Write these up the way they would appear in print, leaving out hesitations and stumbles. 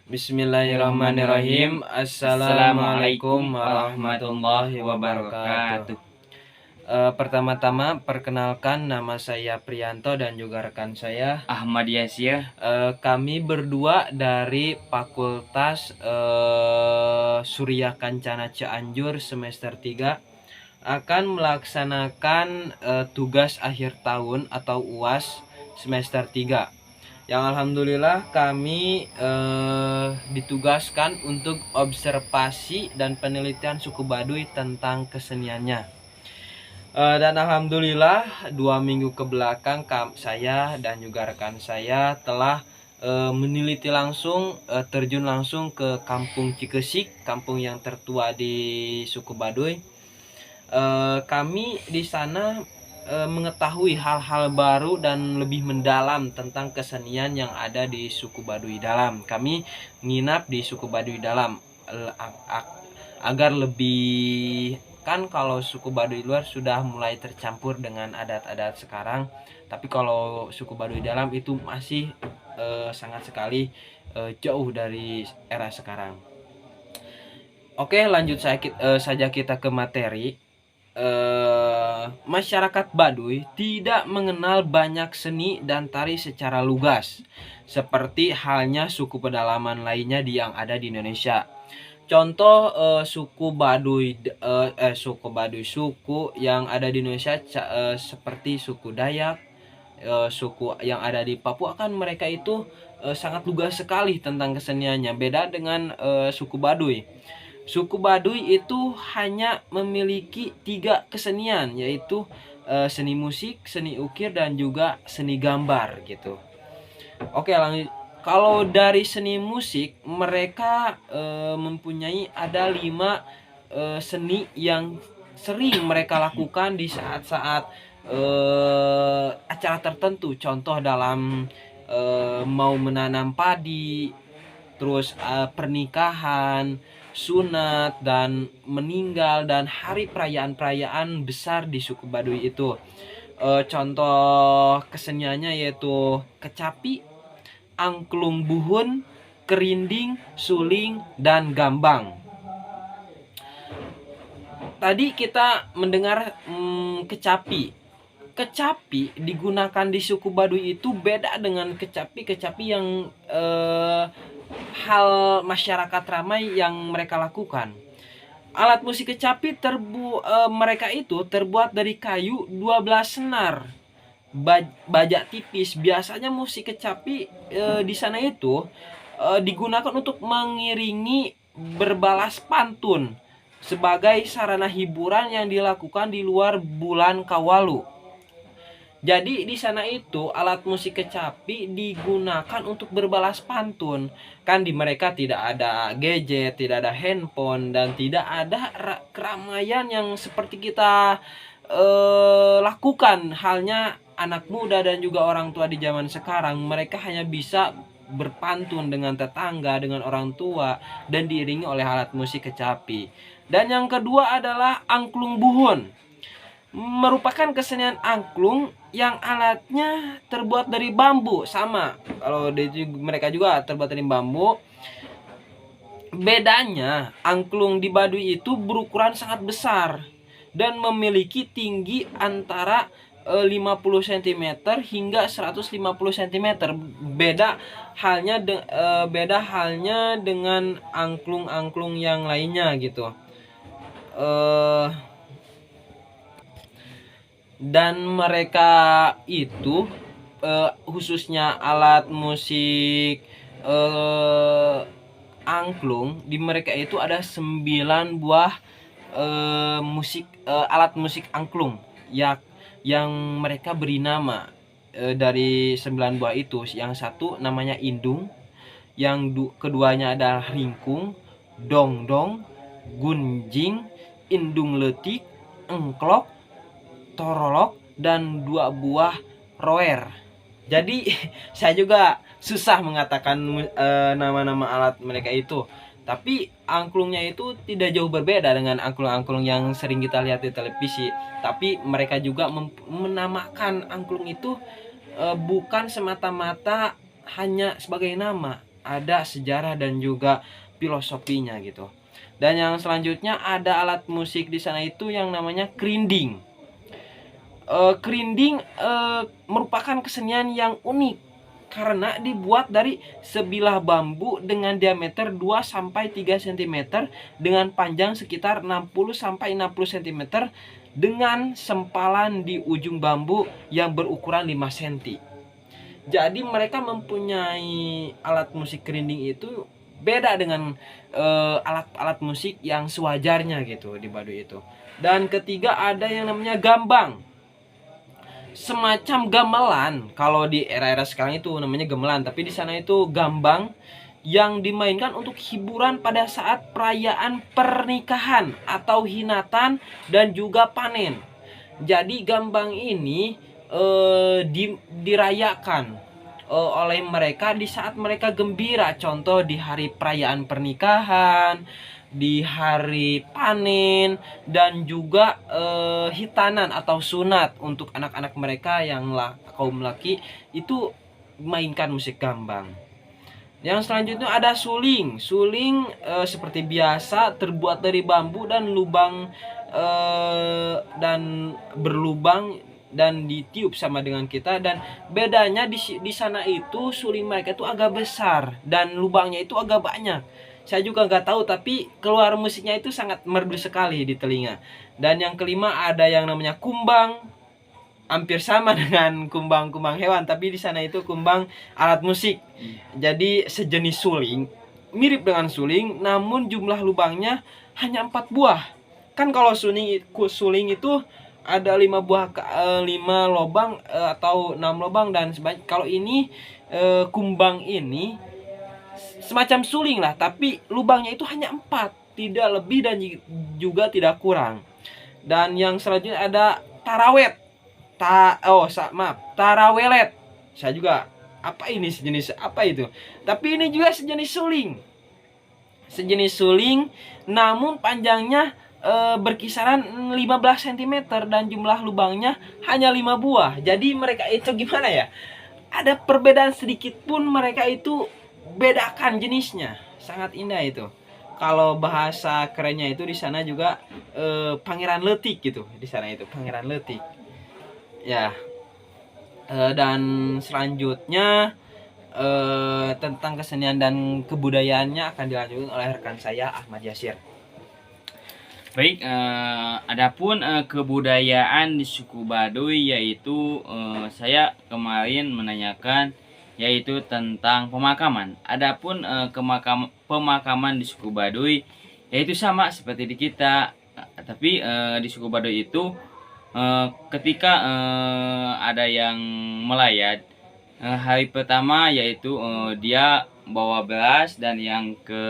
Bismillahirrahmanirrahim. Assalamualaikum warahmatullahi wabarakatuh. Pertama-tama perkenalkan, nama saya Priyanto dan juga rekan saya Ahmad Yasir. Kami berdua dari Fakultas Surya Kencana Cianjur semester 3 akan melaksanakan tugas akhir tahun atau UAS semester 3. Yang alhamdulillah kami ditugaskan untuk observasi dan penelitian suku Baduy tentang keseniannya. Dan alhamdulillah 2 minggu ke belakang saya dan juga rekan saya telah meneliti langsung, terjun langsung ke Kampung Cikesik, kampung yang tertua di suku Baduy. Kami di sana mengetahui hal-hal baru dan lebih mendalam tentang kesenian yang ada di suku Baduy Dalam. Kami nginap di suku Baduy Dalam agar lebih, kan kalau suku Baduy luar sudah mulai tercampur dengan adat-adat sekarang, tapi kalau suku Baduy Dalam itu masih sangat sekali jauh dari era sekarang. Oke, lanjut saja kita ke materi. Masyarakat Baduy tidak mengenal banyak seni dan tari secara lugas, seperti halnya suku pedalaman lainnya yang ada di Indonesia. Contoh suku Baduy yang ada di Indonesia seperti suku Dayak, suku yang ada di Papua, kan mereka itu sangat lugas sekali tentang keseniannya. Beda dengan suku Baduy. Suku Baduy itu hanya memiliki 3 kesenian, yaitu seni musik, seni ukir, dan juga seni gambar gitu. Oke, lanjut. Kalau dari seni musik, mereka mempunyai ada 5 seni yang sering mereka lakukan di saat-saat acara tertentu. Contoh dalam mau menanam padi, terus pernikahan, sunat, dan meninggal, dan hari perayaan-perayaan besar di suku Baduy itu. Contoh keseniannya yaitu kecapi, angklung buhun, kerinding, suling, dan gambang. Tadi kita mendengar kecapi. Kecapi digunakan di suku Baduy itu beda dengan kecapi yang hal masyarakat ramai yang mereka lakukan. Alat musik kecapi mereka itu terbuat dari kayu 12 senar, bajak tipis. Biasanya musik kecapi di sana itu digunakan untuk mengiringi berbalas pantun sebagai sarana hiburan yang dilakukan di luar bulan Kawalu. Jadi di sana itu alat musik kecapi digunakan untuk berbalas pantun. Kan di mereka tidak ada gadget, tidak ada handphone, dan tidak ada keramaian yang seperti kita lakukan. Halnya anak muda dan juga orang tua di zaman sekarang, mereka hanya bisa berpantun dengan tetangga, dengan orang tua, dan diiringi oleh alat musik kecapi. Dan yang kedua adalah angklung buhun, merupakan kesenian angklung yang alatnya terbuat dari bambu. Sama, kalau mereka juga terbuat dari bambu. Bedanya, angklung di Baduy itu berukuran sangat besar dan memiliki tinggi antara 50 cm hingga 150 cm. Beda halnya dengan angklung-angklung yang lainnya gitu. Dan mereka itu khususnya alat musik angklung, di mereka itu ada 9 buah alat musik angklung yang mereka beri nama. Dari 9 buah itu, yang satu namanya indung, yang keduanya adalah ringkung, dongdong, gunjing, indung letik, engklok, torolok, dan 2 buah roer. Jadi saya juga susah mengatakan nama-nama alat mereka itu. Tapi angklungnya itu tidak jauh berbeda dengan angklung-angklung yang sering kita lihat di televisi. Tapi mereka juga menamakan angklung itu bukan semata-mata hanya sebagai nama. ada sejarah dan juga filosofinya gitu. Dan yang selanjutnya ada alat musik di sana itu yang namanya krinding. Krinding merupakan kesenian yang unik karena dibuat dari sebilah bambu dengan diameter 2-3 cm dengan panjang sekitar 60-60 cm dengan sempalan di ujung bambu yang berukuran 5 cm. Jadi mereka mempunyai alat musik krinding itu beda dengan alat-alat musik yang sewajarnya gitu di Baduy itu. Dan ketiga ada yang namanya gambang, semacam gamelan. Kalau di era-era sekarang itu namanya gamelan, tapi di sana itu gambang yang dimainkan untuk hiburan pada saat perayaan pernikahan atau hinatan dan juga panen. Jadi gambang ini dirayakan oleh mereka di saat mereka gembira, contoh di hari perayaan pernikahan, di hari panen, dan juga hitanan atau sunat untuk anak-anak mereka yang kaum laki itu mainkan musik gambang. Yang selanjutnya ada suling. Suling seperti biasa terbuat dari bambu dan lubang dan berlubang dan ditiup sama dengan kita. Dan bedanya di sana itu suling mereka itu agak besar dan lubangnya itu agak banyak. Saya juga nggak tahu, tapi keluar musiknya itu sangat merdu sekali di telinga. Dan yang kelima ada yang namanya kumbang, hampir sama dengan kumbang-kumbang hewan, tapi di sana itu kumbang alat musik. Jadi sejenis suling, mirip dengan suling, namun jumlah lubangnya hanya 4 buah. Kan kalau suling itu ada 5 buah, 5 lubang atau 6 lubang dan sebagainya. Kalau ini kumbang ini semacam suling lah, tapi lubangnya itu hanya 4, tidak lebih dan juga tidak kurang. Dan yang selanjutnya ada tarawet. Tarawelet. Saya juga apa ini, sejenis apa itu? Tapi ini juga sejenis suling. Sejenis suling namun panjangnya berkisaran 15 cm dan jumlah lubangnya hanya 5 buah. Jadi mereka itu gimana ya? Ada perbedaan sedikit pun mereka itu bedakan jenisnya. Sangat indah itu. Kalau bahasa kerennya itu di sana juga pangeran letik gitu. Di sana itu pangeran letik. Ya. Dan selanjutnya tentang kesenian dan kebudayaannya akan dilanjutkan oleh rekan saya Ahmad Yasir. Baik, adapun kebudayaan di suku Baduy yaitu saya kemarin menanyakan yaitu tentang pemakaman. Adapun pemakaman di suku Baduy yaitu sama seperti di kita, tapi di suku Baduy itu ketika ada yang melayat, hari pertama yaitu dia bawa beras, dan yang ke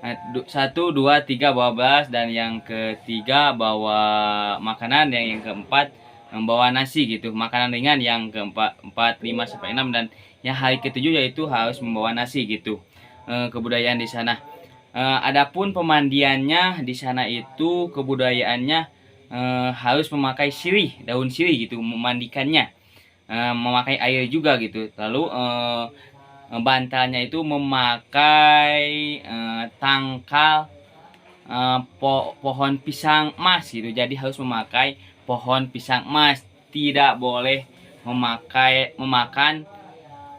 1, 2, 3 bawa beras, dan yang ketiga bawa makanan, dan yang keempat membawa nasi gitu, makanan ringan. Yang keempat 4, 5 sampai 6, dan yang hari ketujuh yaitu harus membawa nasi gitu. Kebudayaan di sana. Adapun pemandiannya di sana itu kebudayaannya harus memakai sirih, daun sirih gitu memandikannya. Memakai air juga gitu. Lalu bantalnya itu memakai tangkal pohon pisang emas gitu. Jadi harus memakai pohon pisang emas, tidak boleh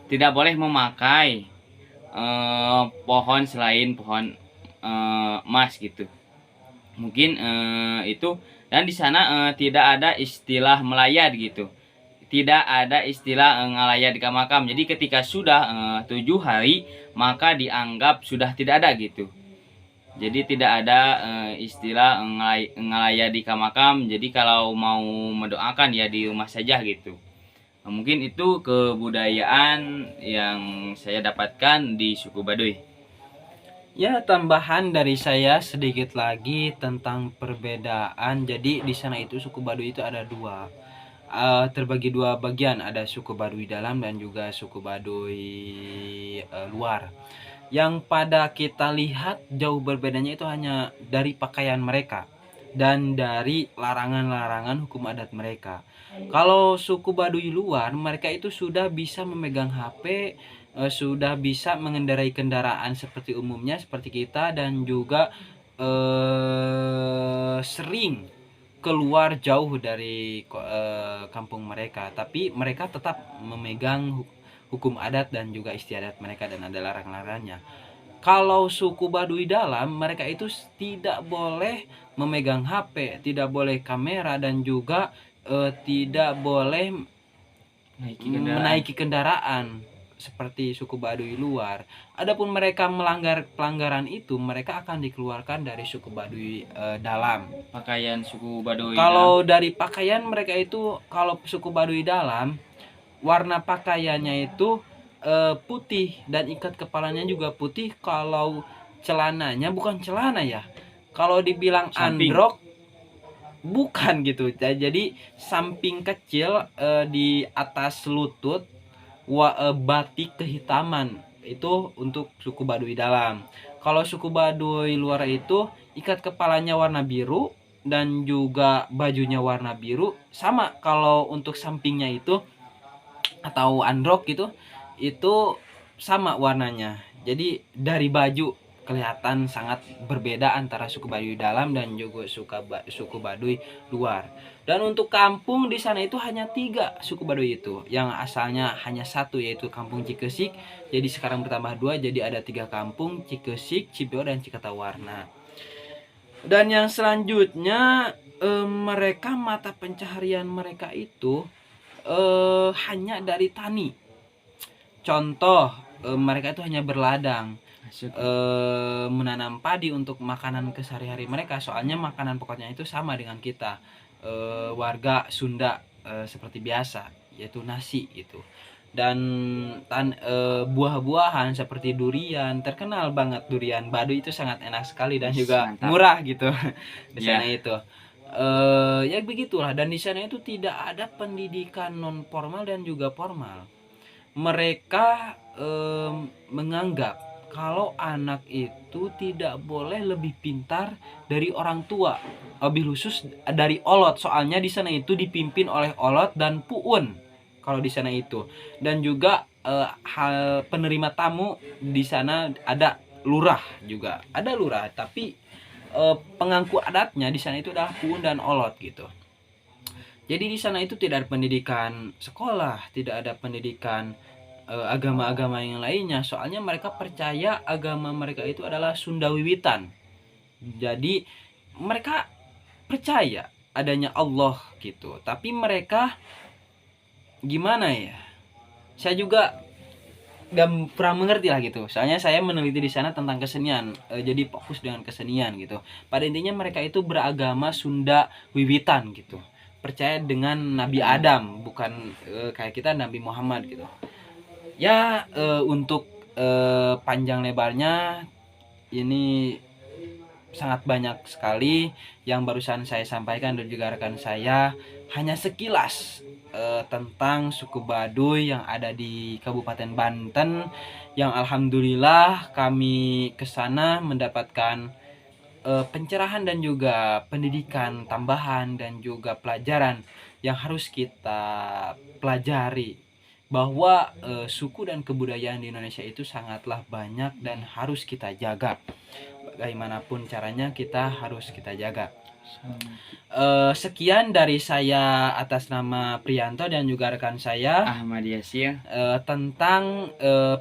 tidak boleh memakai pohon selain pohon emas gitu. Mungkin itu. Dan di sana tidak ada istilah melayat gitu. Tidak ada istilah ngalayat di makam. Jadi ketika sudah 7 hari maka dianggap sudah tidak ada gitu. Jadi tidak ada istilah ngalayat di makam. Jadi kalau mau mendoakan ya di rumah saja gitu. Mungkin itu kebudayaan yang saya dapatkan di suku Baduy. Ya, tambahan dari saya sedikit lagi tentang perbedaan. Jadi di sana itu suku Baduy itu ada dua, terbagi 2 bagian. Ada suku Baduy dalam dan juga suku Baduy luar. Yang pada kita lihat jauh berbedanya itu hanya dari pakaian mereka dan dari larangan-larangan hukum adat mereka. Kalau suku Baduy luar, mereka itu sudah bisa memegang HP sudah bisa mengendarai kendaraan seperti umumnya seperti kita, dan juga sering keluar jauh dari kampung mereka, tapi mereka tetap memegang hukum adat dan juga istiadat mereka, dan ada larang-larangnya. Kalau suku Baduy Dalam, mereka itu tidak boleh memegang HP, tidak boleh kamera, dan juga tidak boleh menaiki kendaraan seperti suku Baduy luar. Adapun mereka melanggar pelanggaran itu, mereka akan dikeluarkan dari suku Baduy Dalam. Pakaian suku Baduy Kalau dari pakaian mereka itu, kalau suku Baduy Dalam, warna pakaiannya itu putih, dan ikat kepalanya juga putih. Kalau celananya bukan celana ya, kalau dibilang Samping. androk bukan gitu. Jadi samping kecil di atas lutut, batik kehitaman, itu untuk suku Baduy Dalam. Kalau suku Baduy luar itu ikat kepalanya warna biru dan juga bajunya warna biru. Sama kalau untuk sampingnya itu atau androk gitu, itu sama warnanya. Jadi dari baju kelihatan sangat berbeda antara suku Baduy Dalam dan juga suku Baduy luar. Dan untuk kampung di sana itu hanya 3 suku Baduy itu, yang asalnya hanya satu, yaitu kampung Cikesik. Jadi sekarang bertambah 2, jadi ada 3 kampung: Cikesik, Cibeo, dan Cikatawarna. Dan yang selanjutnya mereka mata pencaharian mereka itu hanya dari tani. Contoh, mereka itu hanya berladang, menanam padi untuk makanan kesehari-hari mereka. Soalnya makanan pokoknya itu sama dengan kita, warga Sunda, seperti biasa, yaitu nasi gitu. Dan buah-buahan seperti durian, terkenal banget durian Baduy itu sangat enak sekali dan juga Mantap. murah gitu di Ya. sana itu. Ya begitulah. Dan di sana itu tidak ada pendidikan non formal dan juga formal. Mereka menganggap kalau anak itu tidak boleh lebih pintar dari orang tua, lebih khusus dari olot. Soalnya di sana itu dipimpin oleh olot dan puun kalau di sana itu. Dan juga hal penerima tamu di sana ada lurah juga. Ada lurah, tapi pengangku adatnya di sana itu adalah puun dan olot gitu. Jadi di sana itu tidak ada pendidikan sekolah, tidak ada pendidikan agama-agama yang lainnya. Soalnya mereka percaya agama mereka itu adalah Sunda Wiwitan. Jadi mereka percaya adanya Allah gitu. Tapi mereka gimana ya? Saya juga gak pernah mengerti lah gitu. Soalnya saya meneliti di sana tentang kesenian, jadi fokus dengan kesenian gitu. Pada intinya mereka itu beragama Sunda Wiwitan gitu. Percaya dengan Nabi Adam, bukan kayak kita Nabi Muhammad gitu. Ya untuk panjang lebarnya ini sangat banyak sekali yang barusan saya sampaikan, dan juga rekan saya hanya sekilas tentang suku Baduy yang ada di Kabupaten Banten, yang alhamdulillah kami kesana mendapatkan pencerahan dan juga pendidikan tambahan dan juga pelajaran yang harus kita pelajari, bahwa suku dan kebudayaan di Indonesia itu sangatlah banyak dan harus kita jaga. Bagaimanapun caranya kita harus kita jaga. Sekian dari saya atas nama Priyanto dan juga rekan saya Ahmad Yasir tentang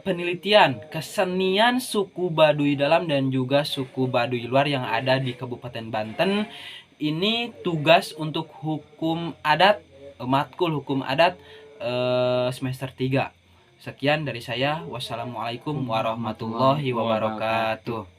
penelitian kesenian suku Baduy Dalam dan juga suku Baduy Luar yang ada di Kabupaten Banten. Ini tugas untuk hukum adat, matkul hukum adat semester 3. Sekian dari saya. Wassalamualaikum warahmatullahi wabarakatuh.